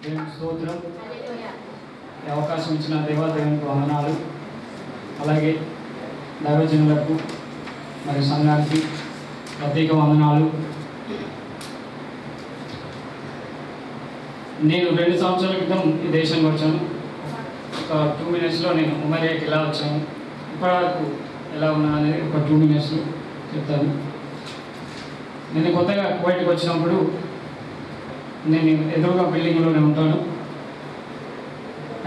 దేవుని స్తోత్రం. ఈ అవకాశం ఇచ్చిన దేవాదేవునికి వందనాలు. అలాగే దైవజనులకు మరియు సంఘానికి ప్రత్యేక వందనాలు. నేను 2 సంవత్సరాల క్రితం ఈ దేశానికి వచ్చాను. ఒక 2 minutesలో నేను ఉమరియాకి ఎలా వచ్చాను, ఇప్పటివరకు ఎలా ఉన్నా అనేది ఒక 2 minutesలో చెప్తాను. నేను కొత్తగా కువైట్కి వచ్చినప్పుడు నేను ఎదురుగా బిల్డింగ్లోనే ఉంటాను.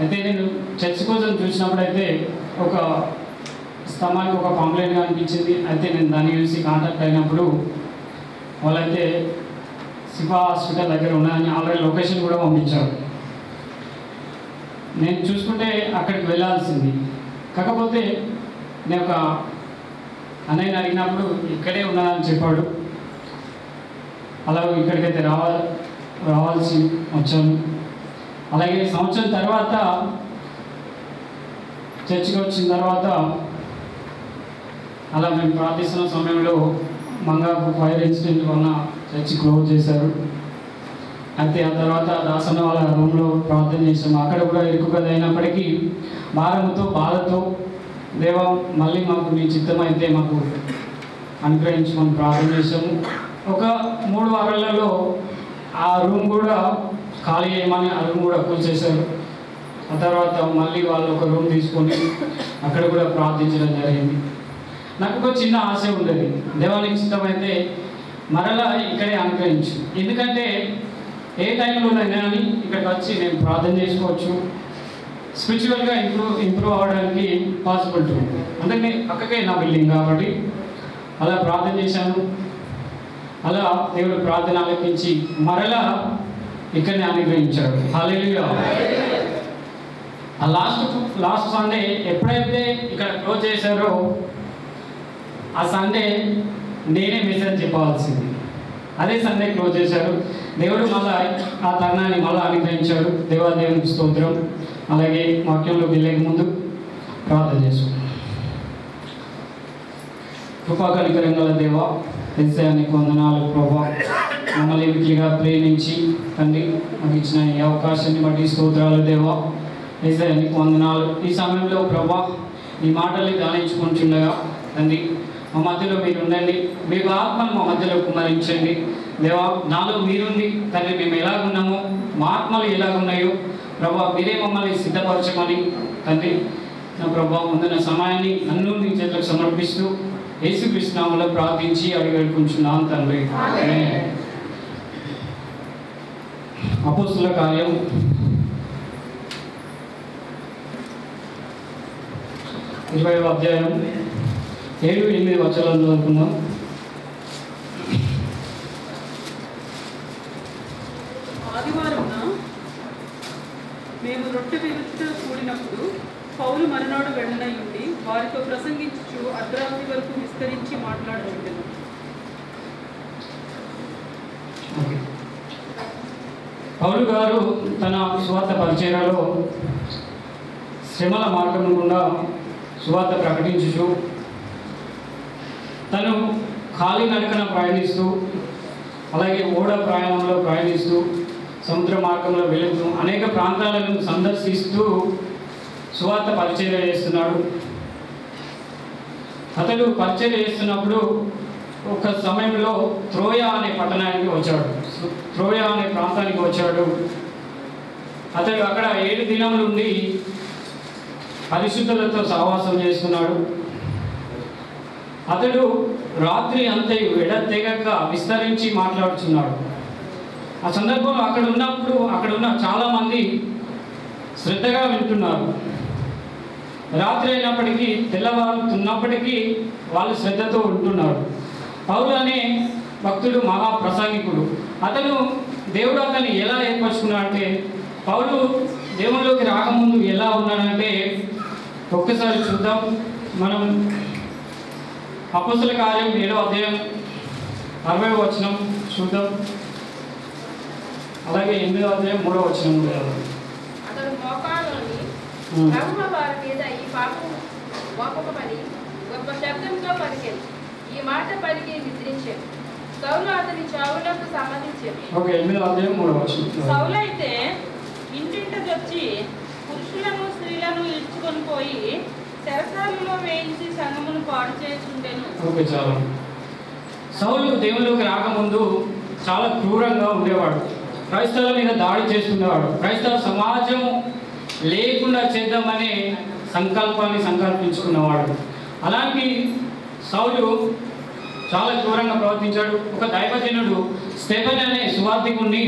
అయితే నేను చర్చ్ కోసం చూసినప్పుడు అయితే ఒక స్తంభానికి ఒక పాంప్లెట్గా అనిపించింది. అయితే నేను దాన్ని చూసి కాంటాక్ట్ అయినప్పుడు వాళ్ళైతే శివా హాస్పిటల్ దగ్గర ఉన్నాయని ఆల్రెడీ లొకేషన్ కూడా పంపించారు. నేను చూసుకుంటే అక్కడికి వెళ్ళాల్సింది. కాకపోతే నేను ఒక అన్నయ్యని అడిగినప్పుడు ఇక్కడే ఉన్నదని చెప్పాడు. అలా ఇక్కడికైతే రావాల్సి వచ్చాను. అలాగే సంవత్సరం తర్వాత చర్చికి వచ్చిన తర్వాత అలా మేము ప్రార్థిస్తున్న సమయంలో మంగాపు ఫైర్ ఇన్సిడెంట్ వలన చర్చి క్లోజ్ చేశారు. అయితే ఆ తర్వాత దాసన్న వాళ్ళ రూమ్లో ప్రార్థన చేసాము. అక్కడ కూడా ఇరుకుగా అయినప్పటికీ భారంతో బాధతో దేవా మళ్ళీ మాకు నీ చిత్తం అయితే మాకు అనుగ్రహించమని ప్రార్థన చేసాము. ఒక 3 వారాలలో ఆ రూమ్ కూడా ఖాళీ చేయమని ఆ రూమ్ కూడా కూల్చేశారు. ఆ తర్వాత మళ్ళీ వాళ్ళు ఒక రూమ్ తీసుకొని అక్కడ కూడా ప్రార్థించడం జరిగింది. నాకు ఒక చిన్న ఆశ ఉండేది, దేవానికి ఇష్టమైతే మరలా ఇక్కడే అనుగ్రహించు. ఎందుకంటే ఏ టైంలోనైనా కానీ ఇక్కడికి వచ్చి నేను ప్రార్థన చేసుకోవచ్చు, స్పిరిచువల్గా ఇంప్రూవ్ అవ్వడానికి పాసిబిలిటీ ఉంది. అందుకని పక్కకే నా బిల్డింగ్ కాబట్టి అలా ప్రార్థన చేశాను. అలా దేవుడు ప్రార్థన ఆలకించి మరలా ఇక్కడనే అనుగ్రహించాడు. హల్లెలూయా. ఆ లాస్ట్ సండే ఎప్పుడైతే ఇక్కడ క్లోజ్ చేశారో ఆ సండే నేనే మెసేజ్ చెప్పవలసింది. అదే సండే క్లోజ్ చేశారు. దేవుడు మళ్ళా ఆ తరుణాన్ని మళ్ళీ అనుగ్రహించాడు. దేవాదేవునికి స్తోత్రం. అలాగే వాక్యంలోకి వెళ్ళే ముందు ప్రార్థన చేసుకుంటాం. కృపాకనికరంగల దేవ, యేసయ్యానికి వందనాలు ప్రభా. మమ్మల్ని మిక్కిలిగా ప్రేమించి తండ్రి మాకు ఇచ్చిన ఈ అవకాశాన్ని బట్టి స్తోత్రాలు దేవా. యేసయ్యానికి వందనాలు. ఈ సమయంలో ప్రభా ఈ మాటల్ని ధ్యానించుకుంటుండగా తండ్రి మా మధ్యలో మీరు ఉండండి. మీ ఆత్మను మా మధ్యలో కుమరించండి దేవా. నాలో మీరుండి తండ్రి మేము ఎలాగున్నామో మా ఆత్మలు ఎలాగున్నాయో ప్రభా మీరే మమ్మల్ని సిద్ధపరచమని తండ్రి నా ప్రభా ముందున్న సమయాన్ని నన్ను నీ చేతులకు సమర్పిస్తూ యేసుక్రీస్తు నామములో ప్రార్థించి అడిగి వేడుకుంటున్నాను తండ్రి. అపోస్తుల కార్యం 20వ అధ్యాయం 7-8 వచనాలు చదువుకుందాం. ఆదివారమున మేము రొట్టె విరుచుట కూడినప్పుడు పౌలు మరునాడు వెళ్ళనయ్యుండి వారితో ప్రసంగించుచు అర్ధరాత్రి వరకు విస్తరించి మాట్లాడుకుంటున్నాం. పౌలు గారు తన సువార్త పరిచర్యలో శ్రమల మార్గం గుండా సువార్త ప్రకటించుచు తను ఖాళీ నడకన ప్రయాణిస్తూ అలాగే ఓడ ప్రయాణంలో ప్రయాణిస్తూ సముద్ర మార్గంలో వెళుతూ అనేక ప్రాంతాలను సందర్శిస్తూ సువార్త పరిచర్య చేస్తున్నాడు. అతడు పరిచర్య చేస్తున్నప్పుడు ఒక సమయంలో త్రోయ అనే పట్టణానికి వచ్చాడు. త్రోయ అనే ప్రాంతానికి వచ్చాడు. అతడు అక్కడ 7 దినములు ఉండి పరిశుద్ధులతో సహవాసం చేస్తున్నాడు. అతడు రాత్రి అంతయు ఎడతెగక విస్తరించి మాట్లాడుతున్నాడు. ఆ సందర్భంలో అక్కడ ఉన్న చాలామంది శ్రద్ధగా వింటున్నారు. రాత్రి అయినప్పటికీ తెల్లవారుతున్నప్పటికీ వాళ్ళు శ్రద్ధతో ఉంటున్నారు. పౌలు అనే భక్తుడు మహాప్రసంగికుడు. అతను దేవుడు అతన్ని ఎలా ఏర్పరచుకున్నాడంటే, పౌలు దేవునిలోకి రాకముందు ఎలా ఉన్నాడంటే ఒక్కసారి చూద్దాం. మనం అపోస్తల కార్యం 7వ అధ్యాయం 60వ వచనం చూద్దాం. అలాగే 8వ అధ్యాయం 3వ వచనం కూడా. అతడు మోకాళ్ళలోని ప్రభువు వారి మీద ఈ పాపం మోపకమని గొప్ప శబ్దంతో పలికెను. ఈ మాట పలికి నిద్రించాడు. సౌలు అతని చావులకు సంబంధించింది. ఓకే, 8వ అధ్యాయం 3వ వచనం. సౌలు అయితే వచ్చి పురుషులను స్త్రీలను ఈడ్చుకొని పోయి చెరసాలలో వేయించి సంఘమును పాడు చేస్తుండెను. ఓకే, చాలా. సౌలు దేవుళ్ళలోకి రాకముందు చాలా క్రూరంగా ఉండేవాడు. క్రైస్తవుల మీద దాడి చేస్తుండేవాడు. క్రైస్తవ సమాజం లేకుండా చేద్దామనే సంకల్పాన్ని సంకల్పించుకున్నవాడు. అలాంటి సౌలు చాలా క్రూరంగా ప్రవర్తించాడు. ఒక దైవజనుడు స్టెఫెన్ అనే సువార్థికుడిని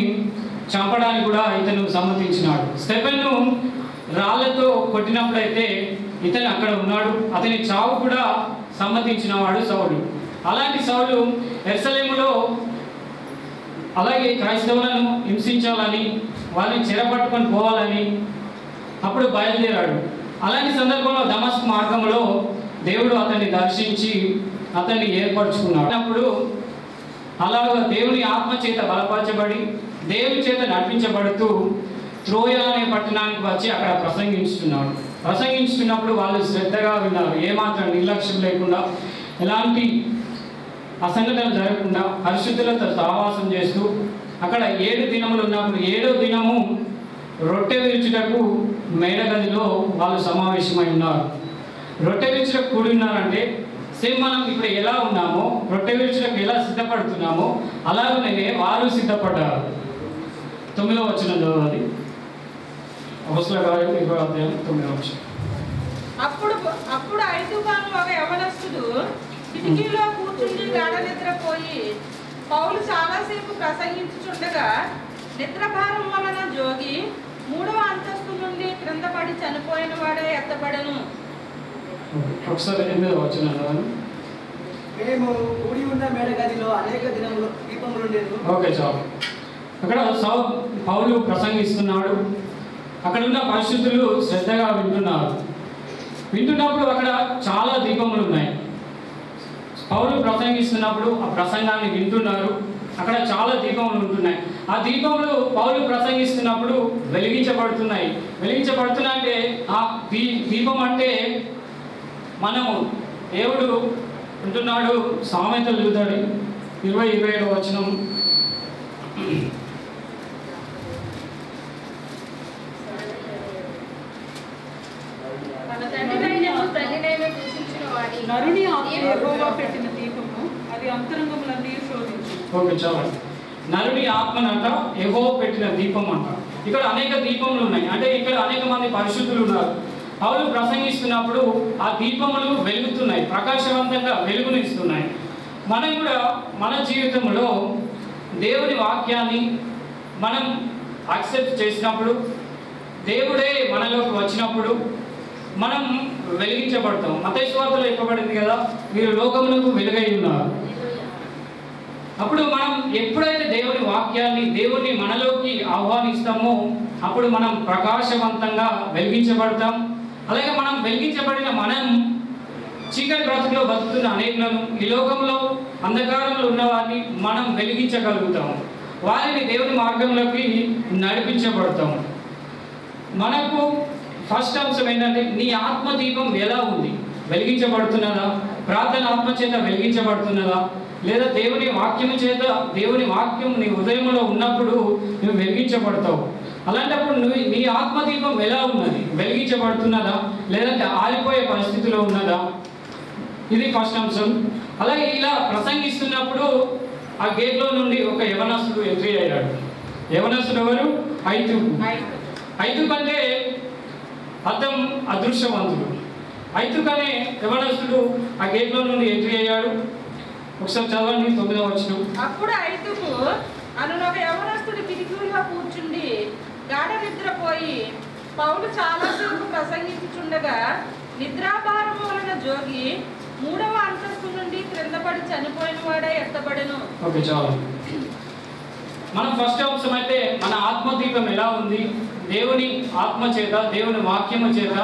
చంపడానికి కూడా ఇతను సమ్మతించినాడు. స్టెఫెన్ను రాళ్లతో కొట్టినప్పుడైతే ఇతను అక్కడ ఉన్నాడు. అతని చావు కూడా సమ్మతించినవాడు సౌలు. అలాంటి సౌలు యెరూషలేములో అలాగే క్రైస్తవులను హింసించాలని, వారిని చెరపట్టుకొని పోవాలని అప్పుడు బయలుదేరాడు. అలాంటి సందర్భంలో దమస్కు మార్గంలో దేవుడు అతన్ని దర్శించి అతన్ని ఏర్పరచుకున్నాడు. అప్పుడు అలాగ దేవుని ఆత్మ చేత బలపరచబడి దేవుని చేత నడిపించబడుతూ త్రోయ అనే పట్టణానికి వచ్చి అక్కడ ప్రసంగించుతున్నప్పుడు వాళ్ళు శ్రద్ధగా విన్నారు. ఏమాత్రం నిర్లక్ష్యం లేకుండా, ఎలాంటి అసంఘటన జరగకుండా పరిశుద్ధులతో సహవాసం చేస్తూ అక్కడ 7 దినములు ఉన్నప్పుడు 7వ దినము రొట్టె విరుచుటకు మేడగదిలో వాళ్ళు సమావేశమై ఉన్నారు. రొట్టె విరుచుటకు కూడి ఉన్నారంటే సేమ్ మనం ఇప్పుడు ఎలా ఉన్నామో, రొట్టె విరుచుటకు ఎలా సిద్ధపడుతున్నామో అలాగనే వారు సిద్ధపడ్డారు. 9వ వచనం చదవాలి. అపొస్తలుల కార్యములు 20వ అధ్యాయం 9వ వచనం. అప్పుడు ఐదుగాను ఒక యవనస్తుడు కిటికీలో కూర్చుండి గాఢ నిద్రపోయి పౌలు చాలాసేపు ప్రసంగించుచుండగా నిద్రభారం వలన జోగి 3వ అంతస్తు నుండి క్రింద పడి చనిపోయిన వాడే ఎత్తబడను. ఒకసారి 8వ వచనం చదవాలి. మేము కూడి ఉన్న మేడగదిలో అనేక దినములు దీపములు ఉండేవి. ఓకే, చాలు. అక్కడ పౌలు ప్రసంగిస్తున్నాడు. అక్కడ ఉన్న పరిశుద్ధులు శ్రద్ధగా వింటున్నప్పుడు అక్కడ చాలా దీపములు ఉన్నాయి. పౌలు ప్రసంగిస్తున్నప్పుడు ఆ ప్రసంగాన్ని వింటున్నారు. అక్కడ చాలా దీపములు ఉంటున్నాయి. ఆ దీపములు పౌలు ప్రసంగిస్తున్నప్పుడు వెలిగించబడుతున్నాయి అంటే ఆ దీపం అంటే మనము దేవుడు ఉంటున్నాడు. సామెతలు చదువుతాడు 20-27 వచనం. నరుని ఆత్మ యెహోవా పెట్టిన దీపము, అది అంతరంగములన్నీ శోధించు. ఓకే, చాలా. నరుని ఆత్మనంట యెహోవా పెట్టిన దీపం అంట. ఇక్కడ అనేక దీపములు ఉన్నాయి. అంటే ఇక్కడ అనేక మంది పరిశుద్ధులు ఉన్నారు. పౌలు ప్రసంగిస్తున్నప్పుడు ఆ దీపములు వెలుగుతున్నాయి, ప్రకాశవంతంగా వెలుగునిస్తున్నాయి. మనం కూడా మన జీవితంలో దేవుని వాక్యాన్ని మనం యాక్సెప్ట్ చేసినప్పుడు, దేవుడే మనలోకి వచ్చినప్పుడు మనం వెలిగించబడతాం. మత్తయి సువార్తలో చెప్పబడింది కదా, మీరు లోకమునకు వెలుగై ఉన్నారు. అప్పుడు మనం ఎప్పుడైతే దేవుని వాక్యాన్ని, దేవుని మనలోకి ఆహ్వానిస్తామో అప్పుడు మనం ప్రకాశవంతంగా వెలిగించబడతాం. అలాగే మనం వెలిగించబడిన మనం చీకటి బ్రతుకులో బతుకుతున్న అనేకులను, ఈ లోకంలో అంధకారంలో ఉన్న వారిని మనం వెలిగించగలుగుతాం. వారిని దేవుని మార్గంలోకి నడిపించబడతాం. మనకు ఫస్ట్ అంశం ఏంటంటే, నీ ఆత్మదీపం ఎలా ఉంది? వెలిగించబడుతున్నదా? ప్రార్థన ఆత్మ చేత వెలిగించబడుతున్నదా? లేదా దేవుని వాక్యము చేత, దేవుని వాక్యం నీ హృదయంలో ఉన్నప్పుడు నువ్వు వెలిగించబడతావు. అలాంటప్పుడు నీ ఆత్మదీపం ఎలా ఉన్నది? వెలిగించబడుతున్నదా లేదంటే ఆరిపోయే పరిస్థితిలో ఉన్నదా? ఇది ఫస్ట్ అంశం. అలాగే ఇలా ప్రసంగిస్తున్నప్పుడు ఆ గేట్లో నుండి ఒక యవనస్తుడు ఎంట్రీ అయ్యాడు. యవనస్తుడు ఎవరు? ఐదు కంటే అర్థం అదృశ్యవంతుడు. ఐదుకనే యవనస్తుడు ఆ గేట్లో నుండి ఎంట్రీ అయ్యాడు. ఒకసారి చదవండి 9వ వచనం. అప్పుడు ఐదుకు అను ఒక యవనస్తుడు కిటికీలో కూర్చుండి గాఢ నిద్రపోయి పౌలు చాలాసేపు ప్రసంగించుచుండగా నిద్రాభారం వలన జోగి 3వ అంతస్తు నుండి క్రింద పడి చనిపోయిన వాడే ఎత్తబడెను. ఓకే, చాలా. మనం ఫస్ట్ అంశం అయితే మన ఆత్మదీపం ఎలా ఉంది? దేవుని ఆత్మ చేత, దేవుని వాక్యము చేత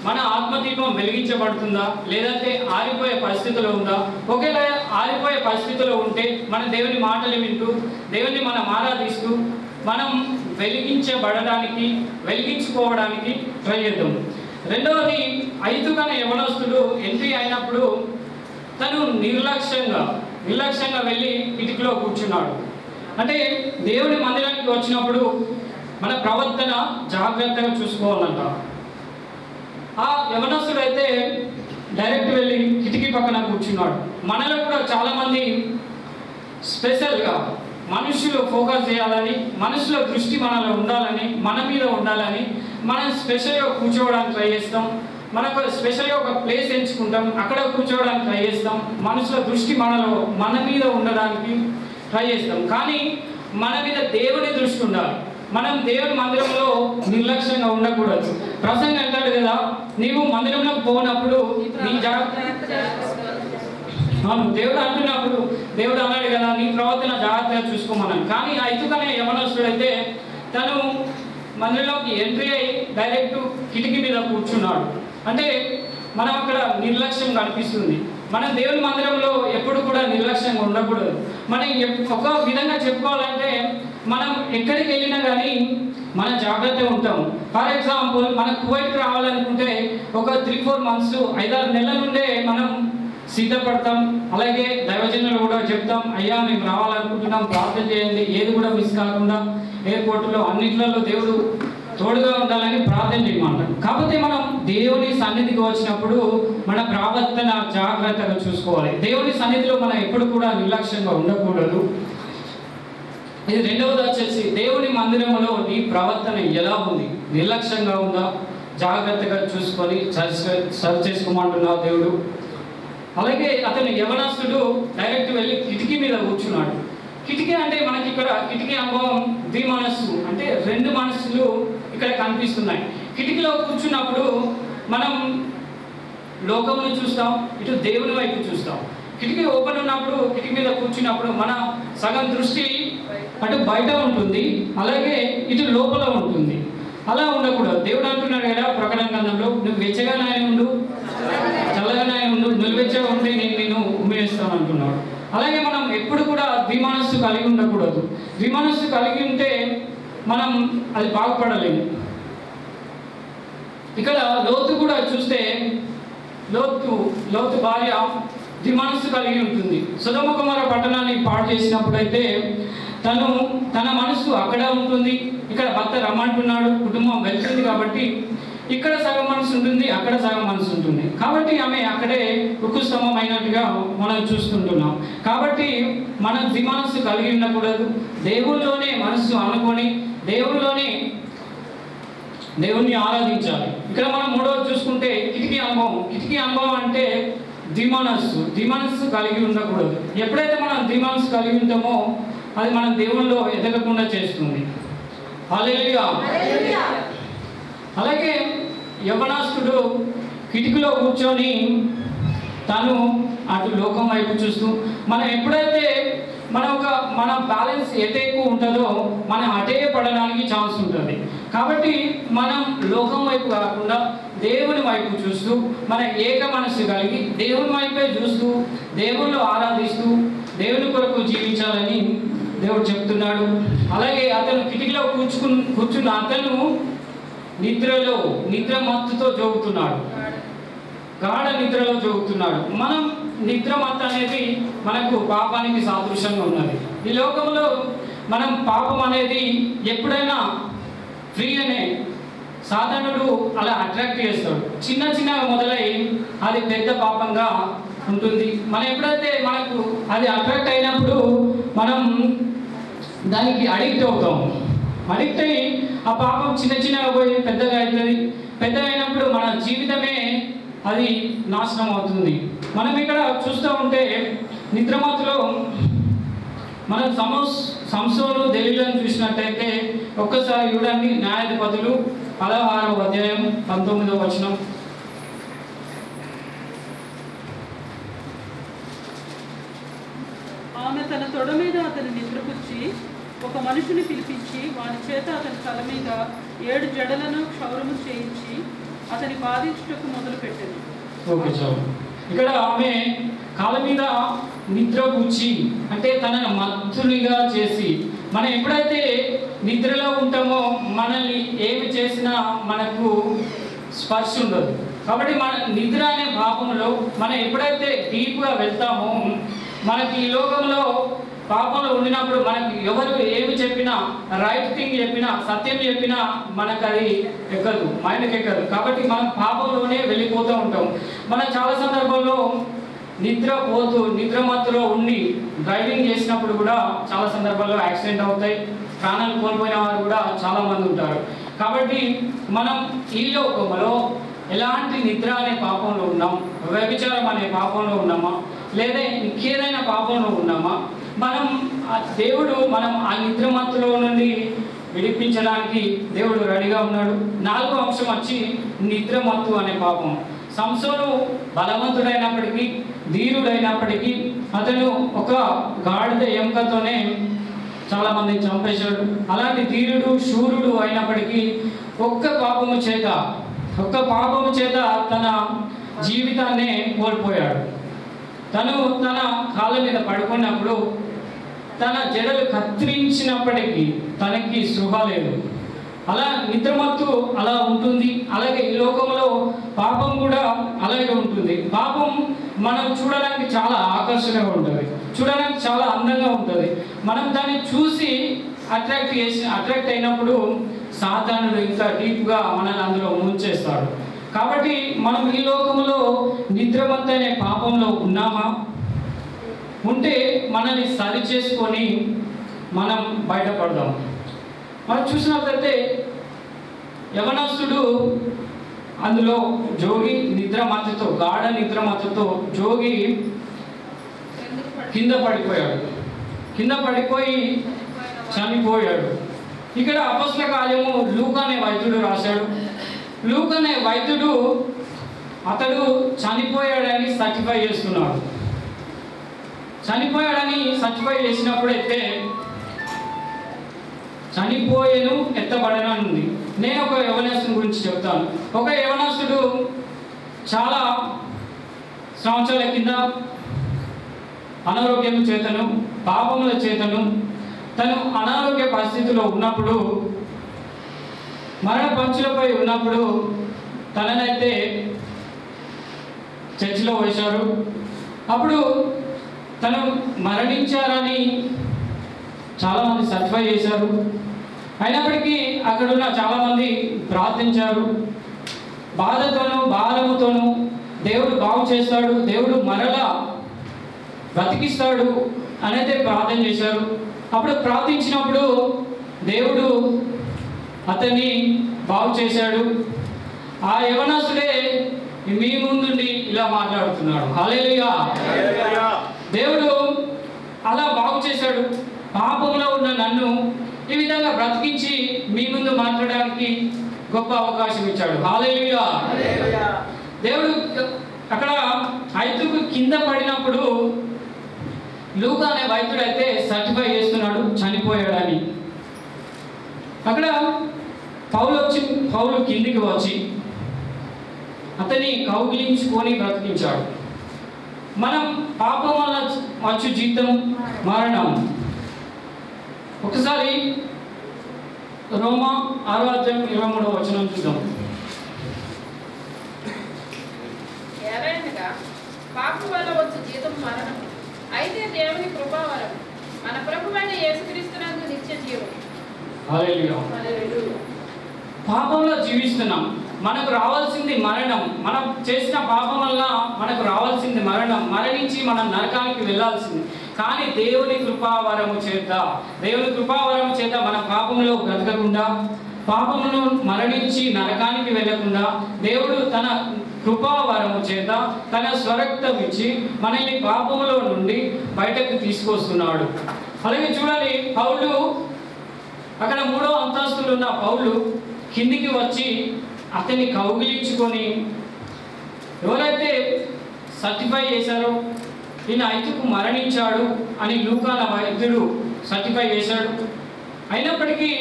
మన ఆత్మదీపం వెలిగించబడుతుందా లేదంటే ఆరిపోయే పరిస్థితిలో ఉందా? ఒకవేళ ఆరిపోయే పరిస్థితిలో ఉంటే మన దేవుని మాటలు వింటూ, దేవుని మనం ఆరాధిస్తూ మనం వెలిగించుకోవడానికి ట్రై చేద్దాం. రెండవది, ఐదుకనే యవనస్తుడు ఎంట్రీ అయినప్పుడు తను నిర్లక్ష్యంగా వెళ్ళి కిటికీలో కూర్చున్నాడు. అంటే దేవుని మందిరానికి వచ్చినప్పుడు మన ప్రవర్తన జాగ్రత్తగా చూసుకోవాలంట. ఆ యవనస్తుడు అయితే డైరెక్ట్ వెళ్ళి కిటికీ పక్కన కూర్చున్నాడు. మనలో కూడా చాలామంది స్పెషల్గా మనుషులు ఫోకస్ చేయాలని, మనుషుల దృష్టి మనలో ఉండాలని, మన మీద ఉండాలని మనం స్పెషల్గా కూర్చోవడానికి ట్రై చేస్తాం. మనకు స్పెషల్గా ఒక ప్లేస్ ఎంచుకుంటాం, అక్కడ కూర్చోవడానికి ట్రై చేస్తాం. మనుషుల దృష్టి మన మీద ఉండడానికి ట్రై చేస్తాం. కానీ మన మీద దేవుని దృష్టి ఉండాలి. మనం దేవుని మందిరంలో నిర్లక్ష్యంగా ఉండకూడదు. ప్రసంగం అంటాడు కదా, నీవు మందిరంలోకి పోనప్పుడు నీ దేవుడు అంటున్నప్పుడు దేవుడు అన్నాడు కదా, నీ ప్రవర్తన జాగ్రత్తగా చూసుకోమన్నాను. కానీ ఆ ఇతుకనే యవనస్తుడైతే తను మందిరంలోకి ఎంట్రీ అయ్యి డైరెక్ట్ కిటికీ మీద కూర్చున్నాడు. అంటే మనం అక్కడ నిర్లక్ష్యం కనిపిస్తుంది. మనం దేవుని మందిరంలో ఎప్పుడు కూడా నిర్లక్ష్యంగా ఉండకూడదు. మనం ఒక విధంగా చెప్పుకోవాలంటే మనం ఎక్కడికి వెళ్ళినా కానీ మనం జాగ్రత్తగా ఉంటాం. ఫర్ ఎగ్జాంపుల్ మనం కువైట్కి రావాలనుకుంటే ఒక 3-4 మంత్స్ 5-6 నెలల నుండే మనం సిద్ధపడతాం. అలాగే దైవజనులు కూడా చెప్తాం, అయ్యా మేము రావాలనుకుంటున్నాం, ప్రార్థన చేయండి, ఏది కూడా మిస్ కాకుండా ఎయిర్పోర్ట్లో అన్నిట్లలో దేవుడు తోడుగా ఉండాలని ప్రార్థన చేయమంటాం. కాకపోతే మనం దేవుని సన్నిధికి వచ్చినప్పుడు మన ప్రవర్తన జాగ్రత్తగా చూసుకోవాలి. దేవుని సన్నిధిలో మనం ఎప్పుడు కూడా నిర్లక్ష్యంగా ఉండకూడదు. ఇది రెండవది వచ్చేసి దేవుని మందిరంలో నీ ప్రవర్తన ఎలా ఉంది, నిర్లక్ష్యంగా ఉందా, జాగ్రత్తగా చూసుకొని సరి చేసుకోమంటున్నావు దేవుడు. అలాగే అతను యవనస్తుడు డైరెక్ట్ వెళ్ళి కిటికీ మీద కూర్చున్నాడు. కిటికీ అంటే మనకి ఇక్కడ కిటికీ అనుభవం ద్విమనస్సు, అంటే 2 మనస్సులు ఇక్కడ కనిపిస్తున్నాయి. కిటికీలో కూర్చున్నప్పుడు మనం లోకంను చూస్తాం, ఇటు దేవుని వైపు చూస్తాం. కిటికీ ఓపెన్ ఉన్నప్పుడు, కిటికీ మీద కూర్చున్నప్పుడు మన సగం దృష్టి అటు బయట ఉంటుంది, అలాగే ఇటు లోపల ఉంటుంది. అలా ఉండకూడదు. దేవుడు అంటున్నాడు కదా ప్రకటన గ్రంథంలో, నువ్వు వెచ్చగానే ఉండు, చల్లగానే ఉండు, నిలువెచ్చగా ఉంటే నేను నిన్ను ఉమ్మేస్తాను అంటున్నాడు. అలాగే మనం ఎప్పుడు కూడా ద్విమనస్సు కలిగి ఉండకూడదు. ద్విమనస్సు కలిగి ఉంటే మనం అది బాగుపడలేము. ఇక్కడ లోతు కూడా చూస్తే లోతు భార్య ద్విమనస్సు కలిగి ఉంటుంది. సొదొమ గొమొర్రా పట్టణాన్ని పాడు చేసినప్పుడైతే తన మనస్సు అక్కడ ఉంటుంది, ఇక్కడ భర్త రమ్మంటున్నాడు, కుటుంబం వెళ్తుంది కాబట్టి ఇక్కడ సగం మనసు ఉంటుంది, అక్కడ సగం మనసు ఉంటుంది. కాబట్టి ఆమె అక్కడే ఉక్కుస్తంభమైనట్టుగా మనం చూస్తుంటున్నాం. కాబట్టి మనం ద్విమనస్సు కలిగి ఉండకూడదు. దేవుల్లోనే మనస్సు అనుకొని దేవుణ్ణి ఆరాధించాలి. ఇక్కడ మనం మూడవది చూసుకుంటే కిటికీ అనుభవం అంటే ద్విమనస్సు కలిగి ఉండకూడదు. ఎప్పుడైతే మనం ద్విమనస్సు కలిగి ఉంటామో అది మనం దేవుల్లో ఎదగకుండా చేస్తుంది. హల్లెలూయా. అలాగే యవనస్తుడు కిటికీలో కూర్చొని తను అటు లోకం వైపు చూస్తూ, మనం ఎప్పుడైతే మన బ్యాలెన్స్ ఎటు ఎక్కువ ఉంటుందో మనం అటే పడడానికి ఛాన్స్ ఉంటుంది. కాబట్టి మనం లోకం వైపు కాకుండా దేవుని వైపు చూస్తూ, మన ఏక మనస్సు కలిగి దేవుని వైపే చూస్తూ, దేవుళ్ళు ఆరాధిస్తూ, దేవుని కొరకు జీవించాలని దేవుడు చెప్తున్నాడు. అలాగే అతను కిటికీలో కూర్చున్న అతను నిద్ర మత్తుతో జోగుతున్నాడు, గాఢ నిద్రలో జోగుతున్నాడు. మనం నిద్ర మత్తు అనేది మనకు పాపానికి సాదృశ్యంగా ఉన్నది. ఈ లోకంలో మనం పాపం అనేది ఎప్పుడైనా ఫ్రీ అనే సాధారణుడు అలా అట్రాక్ట్ చేస్తాడు. చిన్నగా మొదలై అది పెద్ద పాపంగా ఉంటుంది. మనం ఎప్పుడైతే మనకు అది అట్రాక్ట్ అయినప్పుడు మనం దానికి అడిక్ట్ అవుతాం. అడిక్ట్ అయ్యి ఆ పాపం చిన్నగా పోయి పెద్దగా అవుతుంది. పెద్దగా అయినప్పుడు మన జీవితమే అది నాశనం అవుతుంది. మనం ఇక్కడ చూస్తూ ఉంటే నిద్రమత్తులో మనం సంసోను దెలీలాను చూసినట్టయితే ఒక్కసారి చూడండి. న్యాయాధిపతులు 16వ అధ్యాయం 19వ వచనం. ఆమె తన తొడ మీద అతని నిద్రపుచ్చి ఒక మనుషుని పిలిపించి వాని చేత అతని తల మీద 7 జడలను క్షౌరము చేయించి అతని బాధించుటకు మొదలుపెట్టింది. ఓకే చాలు. ఇక్కడ ఆమె కాళ్ళ మీద నిద్ర కూర్చి, అంటే తనను మత్తునిగా చేసి, మనం ఎప్పుడైతే నిద్రలో ఉంటామో మనల్ని ఏమి చేసినా మనకు స్పర్శ ఉండదు. కాబట్టి మన నిద్ర అనే భావంలో మనం ఎప్పుడైతే డీప్గా వెళ్తామో మనకి ఈ లోకంలో పాపంలో ఉండినప్పుడు మనకి ఎవరు ఏమి చెప్పినా, రైట్ థింగ్ చెప్పినా, సత్యం చెప్పినా మనకు అది ఎక్కదు, మైండ్కి ఎక్కదు. కాబట్టి మనం పాపంలోనే వెళ్ళిపోతూ ఉంటాం. మనం చాలా సందర్భాల్లో నిద్రమత్తులో ఉండి డ్రైవింగ్ చేసినప్పుడు కూడా చాలా సందర్భాల్లో యాక్సిడెంట్ అవుతాయి. ప్రాణాలు కోల్పోయిన వారు కూడా చాలామంది ఉంటారు. కాబట్టి మనం ఈ లోకంలో ఎలాంటి నిద్ర అనే పాపంలో ఉన్నాం, వ్యభిచారం అనే పాపంలో ఉన్నామా, లేదా ఇంకేదైనా పాపంలో ఉన్నామా, దేవుడు మనం ఆ నిద్రమత్తులో నుండి విడిపించడానికి దేవుడు రెడీగా ఉన్నాడు. 4వ అంశం వచ్చి నిద్రమత్తు అనే పాపం. సంసోను బలవంతుడైనప్పటికీ, ధీరుడైనప్పటికీ అతను ఒక గాడిద ఎముకతోనే చాలామందిని చంపేశాడు. అలాంటి ధీరుడు, శూరుడు అయినప్పటికీ ఒక్క పాపము చేత తన జీవితాన్నే కోల్పోయాడు. తను తన కాళ్ళ మీద పడుకున్నప్పుడు తన జడలు కత్తిరించినప్పటికీ తనకి స్పృహ లేదు. అలా నిద్రమత్తు అలా ఉంటుంది. అలాగే ఈ లోకంలో పాపం కూడా అలాగే ఉంటుంది. పాపం మనం చూడడానికి చాలా ఆకర్షణగా ఉంటుంది, చూడడానికి చాలా అందంగా ఉంటుంది. మనం దాన్ని చూసి అట్రాక్ట్ అయినప్పుడు సాతానుడు ఇంకా డీప్గా మనల్ని అందులో ముంచేస్తాడు. కాబట్టి మనం ఈ లోకంలో నిద్రమత్తు అనే పాపంలో ఉన్నామా? ఉంటే మనల్ని సరి చేసుకొని మనం బయటపడదాం. మనం చూసినట్లయితే యవనస్తుడు అందులో జోగి నిద్రమత్తుతో, గాఢ నిద్రమత్తుతో జోగి కింద పడిపోయి చనిపోయాడు. ఇక్కడ అపొస్తల కార్యము లూకా అనే వైద్యుడు రాశాడు. లూకా అనే వైద్యుడు అతడు చనిపోయాడని సర్టిఫై చేస్తున్నాడు. చనిపోయాడని సర్టిఫై చేసినప్పుడైతే చనిపోయేను ఎత్తబడను అని ఉంది. నేను ఒక యవనస్తుని గురించి చెప్తాను. ఒక యవనస్తుడు చాలా సంవత్సరాల కింద అనారోగ్యం చేతను, పాపముల చేతను తను అనారోగ్య పరిస్థితిలో ఉన్నప్పుడు, మరణ పంచులపై ఉన్నప్పుడు తననైతే చర్చిలో వేశారు. అప్పుడు తను మరణించారని చాలామంది సర్టిఫై చేశారు. అయినప్పటికీ అక్కడున్న చాలామంది ప్రార్థించారు. బాధతోనూ భారముతోనూ దేవుడు బాగు చేస్తాడు, దేవుడు మరలా బ్రతికిస్తాడు అనేది ప్రార్థన చేశారు. అప్పుడు ప్రార్థించినప్పుడు దేవుడు అతన్ని బాగు చేశాడు. ఆ యవనస్తుడే మీ ముందుండి ఇలా మాట్లాడుతున్నాడు. హల్లెలూయా! దేవుడు అలా బాగు చేశాడు. పాపంలో ఉన్న నన్ను ఈ విధంగా బ్రతికించి మీ ముందు మాట్లాడడానికి గొప్ప అవకాశం ఇచ్చాడు. హల్లెలూయా! దేవుడు అక్కడ ఐదుకు కింద పడినప్పుడు లూకా అనే వైద్యుడు అయితే సర్టిఫై చేస్తున్నాడు చనిపోయాడని. అక్కడ పౌలు కిందికి వచ్చి అతన్ని కౌగిలించుకొని బ్రతికించాడు. మనం పాపం వల్ల వచ్చు జీతం మరణం. ఒకసారి రోమా 6:23 చూద్దాం. ఏలైనగా పాపం వల్ల వచ్చు జీతం మరణం, అయితే దేవుని కృపావరం మన ప్రభువైన యేసుక్రీస్తునందు నిత్య జీవం. హల్లెలూయా! పాపంలో జీవిస్తున్నాం, మనకు రావాల్సింది మరణం. మనం చేసిన పాపం వల్ల మనకు రావాల్సింది మరణం, మరణించి మనం నరకానికి వెళ్ళాల్సింది. కానీ దేవుని కృపావరము చేత మన పాపంలో బ్రతకకుండా, పాపమును మరణించి నరకానికి వెళ్ళకుండా దేవుడు తన కృపావరము చేత తన స్వరక్తం ఇచ్చి మనల్ని పాపములో నుండి బయటకు తీసుకొస్తున్నాడు. అలాగే చూడాలి, పౌలు అక్కడ 3వ అంతస్తులో ఉన్న పౌలు కిందికి వచ్చి అతన్ని కౌగిలించుకొని, ఎవరైతే సర్టిఫై చేశారో ఈయన ఐదుకు మరణించాడు అని లూకా వైద్యుడు సర్టిఫై చేశాడు. అయినప్పటికీ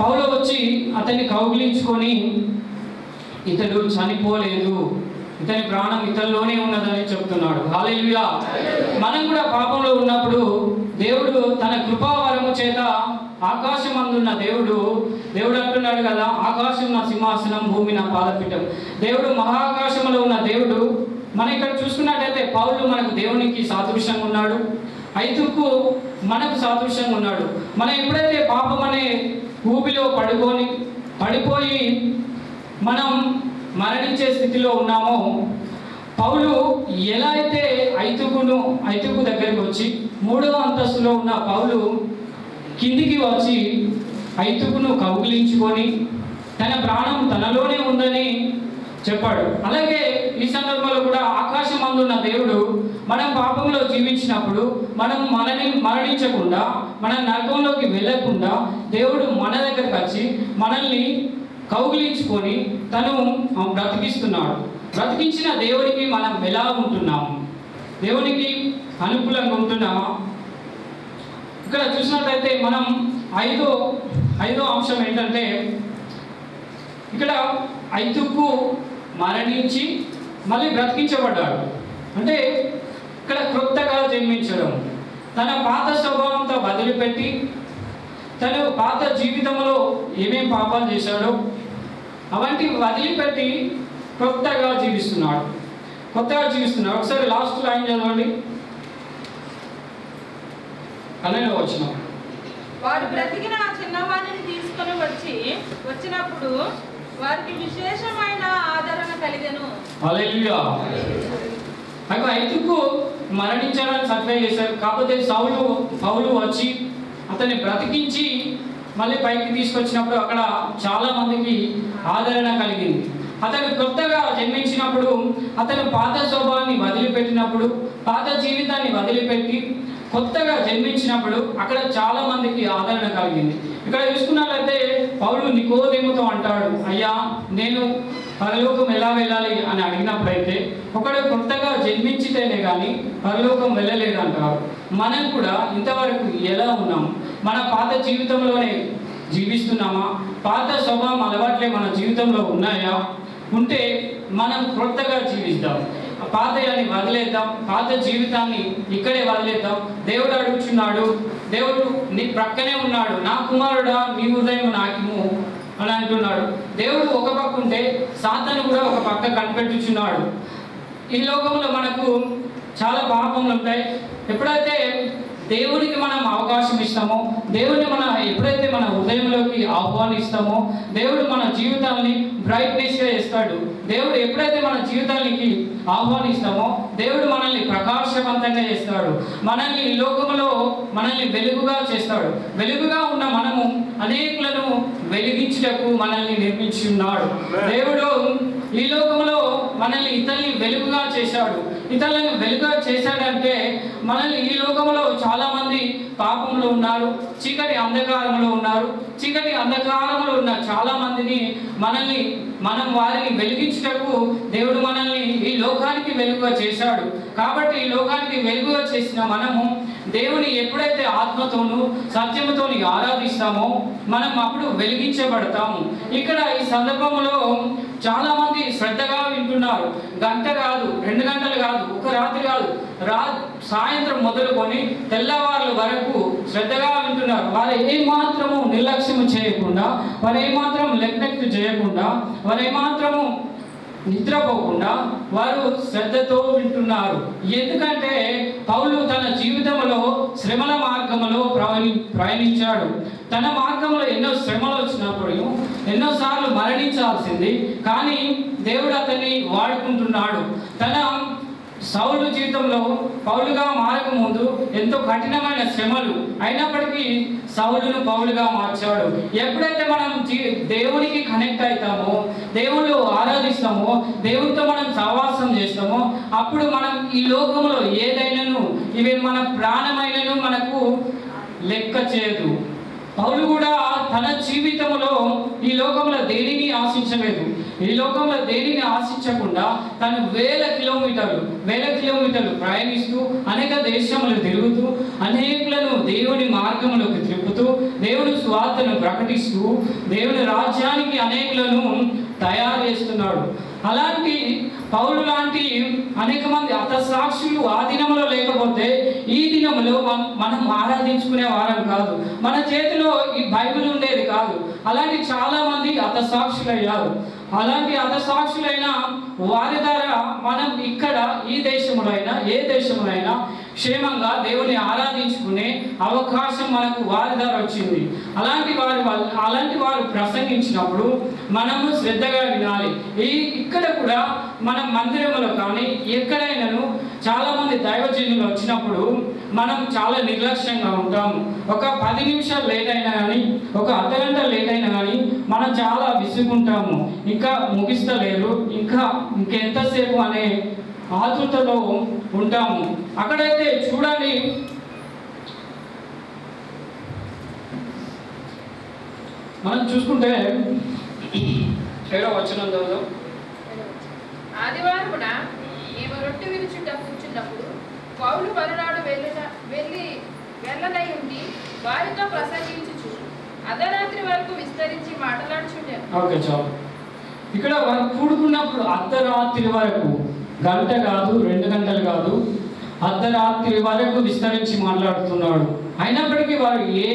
పౌలు వచ్చి అతన్ని కౌగిలించుకొని, ఇతడు చనిపోలేదు, ఇతని ప్రాణం ఇతనిలోనే ఉన్నదని చెప్తున్నాడు. హల్లెలూయా! మనం కూడా పాపంలో ఉన్నప్పుడు దేవుడు తన కృపావరము చేత ఆకాశం అందున్న దేవుడు అంటున్నాడు కదా, ఆకాశం నా సింహాసనం, భూమి నా పాదపీఠం. దేవుడు మహాకాశంలో ఉన్న దేవుడు. మనం ఇక్కడ చూసుకున్నట్టయితే పౌలు మనకు దేవునికి సాదృశ్యంగా ఉన్నాడు. ఐతుకు మనకు సాదృశ్యంగా ఉన్నాడు. మనం ఎప్పుడైతే పాపం అనే ఊపిలో పడిపోయి మనం మరణించే స్థితిలో ఉన్నామో, పౌలు ఎలా అయితే ఐతుకు దగ్గరికి వచ్చి 3వ అంతస్తులో ఉన్న పౌలు కిందికి వచ్చి ఐతుకును కౌగిలించుకొని తన ప్రాణం తనలోనే ఉందని చెప్పాడు. అలాగే ఈ సందర్భంలో కూడా ఆకాశమందున్న దేవుడు మనం పాపంలో జీవించినప్పుడు మనని మరణించకుండా, మన నరకంలోకి వెళ్ళకుండా దేవుడు మన దగ్గరికి వచ్చి మనల్ని కౌగిలించుకొని తను బ్రతికిస్తున్నాడు. బ్రతికించిన దేవుడికి మనం ఎలా ఉంటున్నాము? దేవునికి అనుకూలంగా ఉంటున్నామా? ఇక్కడ చూసినట్లయితే మనం ఐదో అంశం ఏంటంటే, ఇక్కడ ఐతుకు మరణించి మళ్ళీ బ్రతికించబడ్డాడు. అంటే ఇక్కడ క్రొత్తగా జన్మించడం, తన పాత స్వభావంతో వదిలిపెట్టి తను పాత జీవితంలో ఏమేం పాపాలు చేశాడో అవన్నీ వదిలిపెట్టి కొత్తగా జీవిస్తున్నాడు. ఒకసారి లాస్ట్ లైన్ చదవండి. అలానే వాడు బ్రతికిన ఆ చిన్నవాణిని తీసుకొని వచ్చినప్పుడు వారికి విశేషమైన ఆదరణ కలిగెను. హల్లెలూయా. ఐతుకు మరణించడానికి సర్వే చేశారు. కాకపోతే పౌలు వచ్చి అతన్ని బ్రతికించి మళ్ళీ పైకి తీసుకొచ్చినప్పుడు అక్కడ చాలా మందికి ఆదరణ కలిగింది. అతను కొత్తగా జన్మించినప్పుడు, అతను పాత స్వభావాన్ని వదిలిపెట్టినప్పుడు, పాత జీవితాన్ని వదిలిపెట్టి కొత్తగా జన్మించినప్పుడు అక్కడ చాలా మందికి ఆదరణ కలిగింది. ఇక్కడ చూసుకున్నట్లయితే పౌలు నికోదేముతో అంటాడు, అయ్యా నేను పరలోకం ఎలా వెళ్ళాలి అని అడిగినప్పుడైతే ఒకడు కొత్తగా జన్మించితేనే కానీ పరలోకం వెళ్ళలేదు అంటారు. మనం కూడా ఇంతవరకు ఎలా ఉన్నాం? మన పాత జీవితంలోనే జీవిస్తున్నామా? పాత స్వభావం అలవాట్లే మన జీవితంలో ఉన్నాయా? ఉంటే మనం కొత్తగా జీవిద్దాం. పాతయాన్ని వదిలేద్దాం. పాత జీవితాన్ని ఇక్కడే వదిలేద్దాం. దేవుడు అడుగుచున్నాడు, దేవుడు నీ ప్రక్కనే ఉన్నాడు, నా కుమారుడా నీ హృదయం నాకిము అని అంటున్నాడు. దేవుడు ఒక పక్క ఉంటే సాతాను కూడా ఒక పక్క కనిపెట్టుచున్నాడు. ఈ లోకంలో మనకు చాలా పాపములు ఉంటాయి. ఎప్పుడైతే దేవుడికి మనం అవకాశం ఇస్తామో, దేవుడిని ఎప్పుడైతే మన హృదయంలోకి ఆహ్వానిస్తామో, దేవుడు మన జీవితాన్ని బ్రైట్నెస్గా చేస్తాడు. దేవుడు ఎప్పుడైతే మన జీవితానికి ఆహ్వానిస్తామో దేవుడు మనల్ని ప్రకాశవంతంగా చేస్తాడు. మనల్ని ఈ లోకంలో వెలుగుగా చేస్తాడు. వెలుగుగా ఉన్న మనము అనేకులను వెలిగించుటకు మనల్ని నిర్మించి ఉన్నాడు. దేవుడు ఈ లోకంలో మనల్ని ఇతరుల్ని వెలుగుగా చేశాడు. ఇతరులను వెలుగుగా చేశాడంటే మనల్ని ఈ లోకంలో చాలా మంది పాపంలో ఉన్నారు, చీకటి అంధకారంలో ఉన్నారు. చీకటి అంధకారంలో ఉన్న చాలా మందిని మనం వారిని వెలిగించుటకు దేవుడు మనల్ని ఈ లోకానికి వెలుగుగా చేశాడు. కాబట్టి ఈ లోకానికి వెలుగుగా చేసిన మనము దేవుని ఎప్పుడైతే ఆత్మతోనూ సత్యముతోని ఆరాధిస్తామో మనం అప్పుడు వెలిగించబడతాము. ఇక్కడ ఈ సందర్భంలో చాలా మంది శ్రద్ధగా వింటున్నారు. గంట కాదు, 2 గంటలు కాదు, ఒక రాత్రి కాదు, సాయంత్రం మొదలుకొని తెల్లవారుల వరకు శ్రద్ధగా వింటున్నారు. వారు ఏమాత్రము నిర్లక్ష్యం చేయకుండా, వారు ఏమాత్రం నెగ్లెక్ట్ చేయకుండా, వారు ఏమాత్రము నిద్రపోకుండా వారు శ్రద్ధతో వింటున్నారు. ఎందుకంటే పౌలు తన జీవితంలో శ్రమల మార్గంలో ప్రయాణించాడు. తన మార్గంలో ఎన్నో శ్రమలు వచ్చినప్పుడు ఎన్నోసార్లు మరణించాల్సింది, కానీ దేవుడు అతన్ని వాడుకుంటున్నాడు. తన సౌలు జీవితంలో పౌలుగా మారక ముందు ఎంతో కఠినమైన శ్రమలు అయినప్పటికీ సౌలును పౌలుగా మార్చాడు. ఎప్పుడైతే మనం దేవునికి కనెక్ట్ అవుతామో, దేవుళ్ళు ఆరాధిస్తామో, దేవునితో మనం సహవాసం చేస్తామో అప్పుడు మనం ఈ లోకంలో ఏదైనాను ఇవి మన ప్రాణమైనను మనకు లెక్క చేయదు. పౌలు కూడా తన జీవితంలో ఈ లోకంలో దేనిని ఆశించలేదు. ఈ లోకంలో దేనిని ఆశించకుండా తను వేల కిలోమీటర్లు ప్రయాణిస్తూ అనేక దేశములు తిరుగుతూ అనేకులను దేవుని మార్గంలోకి త్రిప్పుతూ దేవుని స్వార్థను ప్రకటిస్తూ దేవుని రాజ్యానికి అనేకులను తయారు చేస్తున్నాడు. అలాంటి పౌలు లాంటి అనేక మంది హతసాక్షులు ఆ దినంలో లేకపోతే ఈ దినంలో మనం ఆరాధించుకునే వారం కాదు. మన చేతిలో ఈ బైబిల్ ఉండేది కాదు. అలాంటి చాలామంది హతసాక్షులయ్యారు. అలాంటి హతసాక్షులైన వారి ద్వారా మనం ఇక్కడ ఈ దేశంలోనైనా ఏ దేశంలోనైనా క్షేమంగా దేవుని ఆరాధించుకునే అవకాశం మనకు వారి ద్వారా వచ్చింది. అలాంటి వారు ప్రసంగించినప్పుడు మనము శ్రద్ధగా వినాలి. ఇక్కడ కూడా మన మందిరంలో కానీ ఎక్కడైనాను చాలామంది దైవజనులు వచ్చినప్పుడు మనం చాలా నిర్లక్ష్యంగా ఉంటాము. ఒక 10 నిమిషాలు లేట్ అయినా కానీ, ఒక అర్ధగంట లేట్ అయినా కానీ మనం చాలా విసుగుంటాము. ఇంకా ముగిస్తలేరు, ఇంకెంతసేపు అనే ఆతృతలో ఉంటాము. అక్కడైతే చూడండి, మనం చూసుకుంటే ఏడో వచనం చదువుదాం. ఆదివారమున మేము రొట్టె విరుచుట కూర్చున్నప్పుడు పౌలు మరునాడు వెళ్ళనై ఉండి వారితో ప్రసంగించుచు అర్ధరాత్రి వరకు విస్తరించి మాట్లాడుచుండెను. ఓకే, చాలు. ఇక్కడ వారు కూడుకున్నప్పుడు అర్ధరాత్రి వరకు, గంట కాదు, 2 గంటలు కాదు, అర్ధరాత్రి వరకు విస్తరించి మాట్లాడుతున్నాడు. అయినప్పటికీ వారు ఏ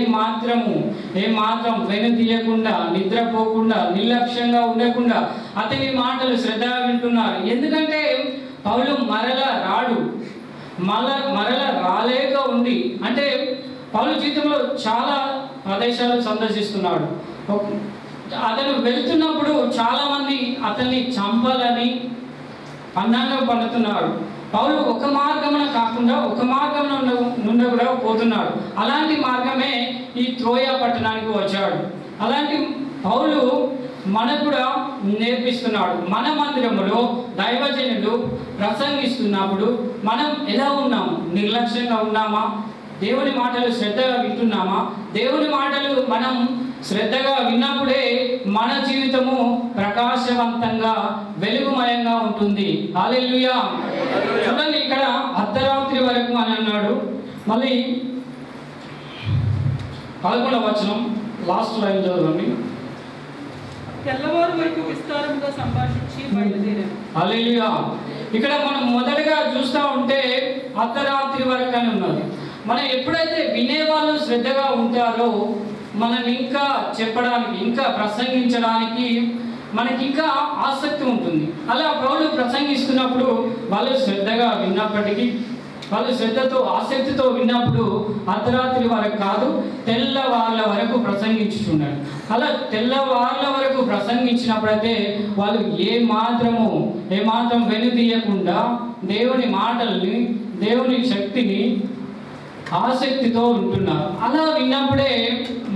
మాత్రం వెనుతీయకుండా, నిద్రపోకుండా, నిర్లక్ష్యంగా ఉండకుండా అతని మాటలు శ్రద్ధగా వింటున్నారు. ఎందుకంటే పౌలు మరలా రాలేక ఉంది. అంటే పౌలు జీవితంలో చాలా ప్రదేశాలు సందర్శిస్తున్నాడు. అతను వెళ్తున్నప్పుడు చాలామంది అతన్ని చంపాలని పన్నాగం పన్నుతున్నారు. పౌలు ఒక మార్గమున కాకుండా ఒక మార్గం నుండి కూడా పోతున్నాడు. అలాంటి మార్గమే ఈ త్రోయా పట్టణానికి వచ్చాడు. అలాంటి పౌలు మనకు కూడా నేర్పిస్తున్నాడు. మన మందిరంలో దైవజనులు ప్రసంగిస్తున్నప్పుడు మనం ఎలా ఉన్నాము? నిర్లక్ష్యంగా ఉన్నామా? దేవుని మాటలు శ్రద్ధగా వింటున్నామా? దేవుని మాటలు మనం శ్రద్ధగా విన్నప్పుడే మన జీవితము ప్రకాశవంతంగా, వెలుగుమయంగా ఉంటుంది. హల్లెలూయా. చూడండి, ఇక్కడ అర్ధరాత్రి వరకు అని అన్నాడు. మళ్ళీ 11వ వచనం లాస్ట్ లైన్ చదవండి. తెల్లవారు వరకు విస్తారంగా సంభాషించి బయలుదేరారు. హల్లెలూయా. ఇక్కడ మనం మొదటగా చూస్తూ ఉంటే అర్ధరాత్రి వరకు అని ఉన్నది. మనం ఎప్పుడైతే వినేవాళ్ళు శ్రద్ధగా ఉంటారో మనం ఇంకా చెప్పడానికి, ఇంకా ప్రసంగించడానికి మనకి ఇంకా ఆసక్తి ఉంటుంది. అలా పౌలు ప్రసంగిస్తున్నప్పుడు వాళ్ళు శ్రద్ధగా విన్నప్పటికీ, వాళ్ళు శ్రద్ధతో ఆసక్తితో విన్నప్పుడు అర్ధరాత్రి వరకు కాదు, తెల్లవార్ల వరకు ప్రసంగించుచున్నాడు. అలా తెల్లవార్ల వరకు ప్రసంగించినప్పుడైతే వాళ్ళు ఏమాత్రం వెనుతీయకుండా దేవుని మాటల్ని, దేవుని శక్తిని ఆసక్తితో ఉంటున్నారు. అలా విన్నప్పుడే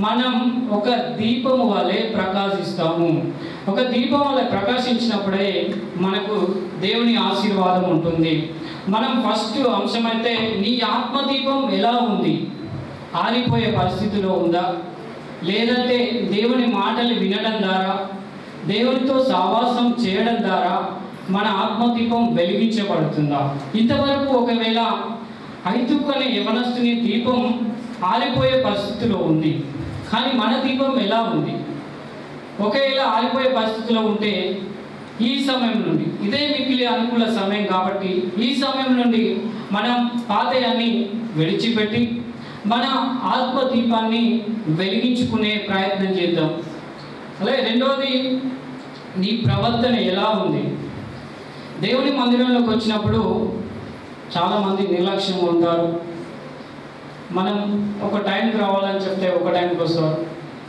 మనం ఒక దీపము వలె ప్రకాశిస్తాము. ఒక దీపం వలె ప్రకాశించినప్పుడే మనకు దేవుని ఆశీర్వాదం ఉంటుంది. మనం ఫస్ట్ అంశం అయితే, నీ ఆత్మదీపం ఎలా ఉంది? ఆరిపోయే పరిస్థితిలో ఉందా? లేదంటే దేవుని మాటలు వినడం ద్వారా, దేవునితో సహవాసం చేయడం ద్వారా మన ఆత్మదీపం వెలిగించబడుతుందా? ఇంతవరకు ఒకవేళ ఐతుకు అనే యవనస్తుని దీపం ఆరిపోయే పరిస్థితిలో ఉంది, కానీ మన దీపం ఎలా ఉంది? ఒకవేళ ఆరిపోయే పరిస్థితిలో ఉంటే ఈ సమయం నుండి, ఇదే మిక్కిలి అనుకూల సమయం కాబట్టి ఈ సమయం నుండి మనం పాతయాన్ని విడిచిపెట్టి మన ఆత్మ దీపాన్ని వెలిగించుకునే ప్రయత్నం చేద్దాం. అలాగే రెండవది, నీ ప్రవర్తన ఎలా ఉంది? దేవుని మందిరంలోకి వచ్చినప్పుడు చాలామంది నిర్లక్ష్యంగా ఉంటారు. మనం ఒక టైంకి రావాలని చెప్తే ఒక టైంకి వస్తారు.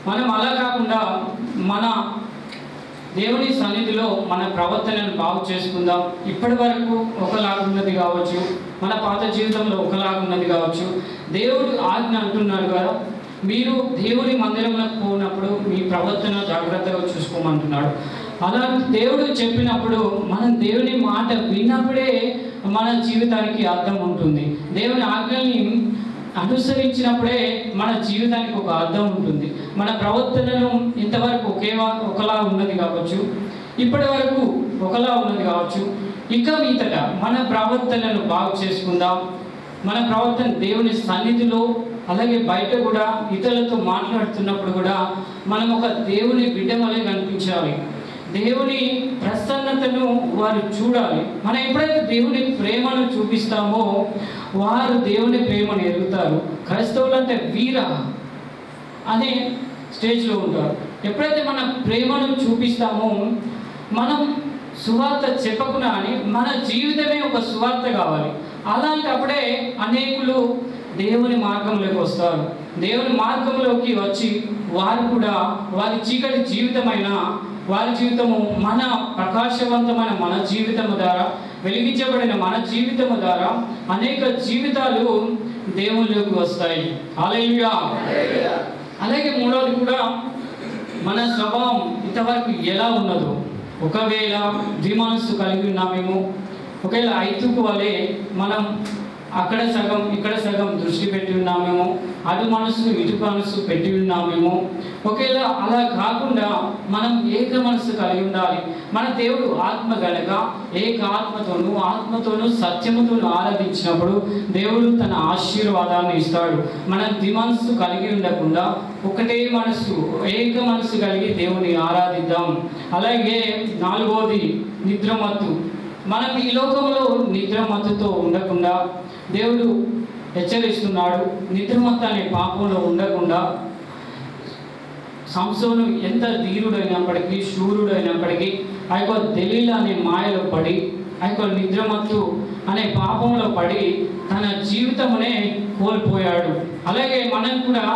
మనం అలా కాకుండా మన దేవుని సన్నిధిలో మన ప్రవర్తనను బాగు చేసుకుందాం. ఇప్పటి వరకు ఒకలాగున్నది కావచ్చు, మన పాత జీవితంలో ఒకలాగున్నది కావచ్చు. దేవుడు ఆజ్ఞ అంటున్నాడు కదా, మీరు దేవుని మందిరంలోకి పోయినప్పుడు మీ ప్రవర్తన జాగ్రత్తగా చూసుకోమంటున్నాడు. అలా దేవుడు చెప్పినప్పుడు మనం దేవుని మాట విన్నప్పుడే మన జీవితానికి అర్థం ఉంటుంది. దేవుని ఆజ్ఞల్ని అనుసరించినప్పుడే మన జీవితానికి ఒక అర్థం ఉంటుంది. మన ప్రవర్తనను ఇంతవరకు ఒకలా ఉన్నది కావచ్చు, ఇప్పటి వరకు ఒకలా ఉన్నది కావచ్చు. ఇక మీదట మన ప్రవర్తనను బాగు చేసుకుందాం. మన ప్రవర్తన దేవుని సన్నిధిలో, అలాగే బయట కూడా ఇతరులతో మాట్లాడుతున్నప్పుడు కూడా మనం ఒక దేవుని బిడ్డ వలె కనిపించాలి. దేవుని ప్రసన్నతను వారు చూడాలి. మనం ఎప్పుడైతే దేవుని ప్రేమను చూపిస్తామో వారు దేవుని ప్రేమను ఎరుగుతారు. క్రైస్తవులు అంటే వీర అనే స్టేజ్లో ఉంటారు. ఎప్పుడైతే మన ప్రేమను చూపిస్తామో, మనం సువార్త చెప్పకున్నా అని మన జీవితమే ఒక సువార్త కావాలి. అలాంటప్పుడే అనేకులు దేవుని మార్గంలోకి వస్తారు. దేవుని మార్గంలోకి వచ్చి వారు కూడా వారి చీకటి జీవితమైన వారి జీవితము మన ప్రకాశవంతమైన మన జీవితము ద్వారా, వెలిగించబడిన మన జీవితము ద్వారా అనేక జీవితాలు దేవునిలోకి వస్తాయి. హల్లెలూయా. అలాగే మూడవది కూడా మన స్వభావం ఇంతవరకు ఎలా ఉన్నదో, ఒకవేళ ద్విమనస్సు కలిగి ఉన్నామేమో, ఒకవేళ ఐతుకు వలె మనం అక్కడ సగం ఇక్కడ సగం దృష్టి పెట్టి ఉన్నామేమో, అటు మనసు ఇటు మనసు పెట్టి ఉన్నామేమో, ఒకవేళ అలా కాకుండా మనం ఏక మనసు కలిగి ఉండాలి. మన దేవుడు ఆత్మ గనక ఏక ఆత్మతోనూ సత్యముతోనూ ఆరాధించినప్పుడు దేవుడు తన ఆశీర్వాదాన్ని ఇస్తాడు. మనం ద్విమనస్సు కలిగి ఉండకుండా ఒకటే మనసు, ఏక మనసు కలిగి దేవుని ఆరాధిద్దాం. అలాగే నాలుగవది నిద్రమత్తు. మనం ఈ లోకంలో నిద్రమత్తుతో ఉండకుండా దేవుడు హెచ్చరిస్తున్నాడు. నిద్రమత్తు అనే పాపంలో ఉండకుండా సంసోను ఎంత ధీరుడైనప్పటికీ, శూరుడైనప్పటికీ ఆ యొక్క దెలీలా అనే మాయలో పడి, ఆ యొక్క నిద్రమత్తు అనే పాపంలో పడి తన జీవితమునే కోల్పోయాడు. అలాగే మనం కూడా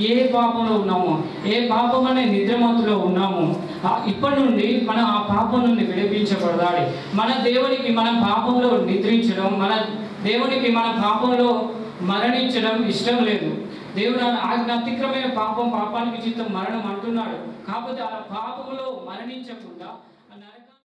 ఏ పాపంలో ఉన్నామో, ఏ పాపం అనే నిద్రమత్తులో ఉన్నామో, ఇప్పటి నుండి మనం ఆ పాపం నుండి విడిపించబడాలి. మన దేవునికి మన పాపంలో నిద్రించడం, మన దేవునికి మన పాపంలో మరణించడం ఇష్టం లేదు. దేవుడు ఆజ్ఞ అతిక్రమైన పాపానికి చిత్తం మరణం అంటున్నాడు. కాకపోతే ఆ పాపంలో మరణించకుండా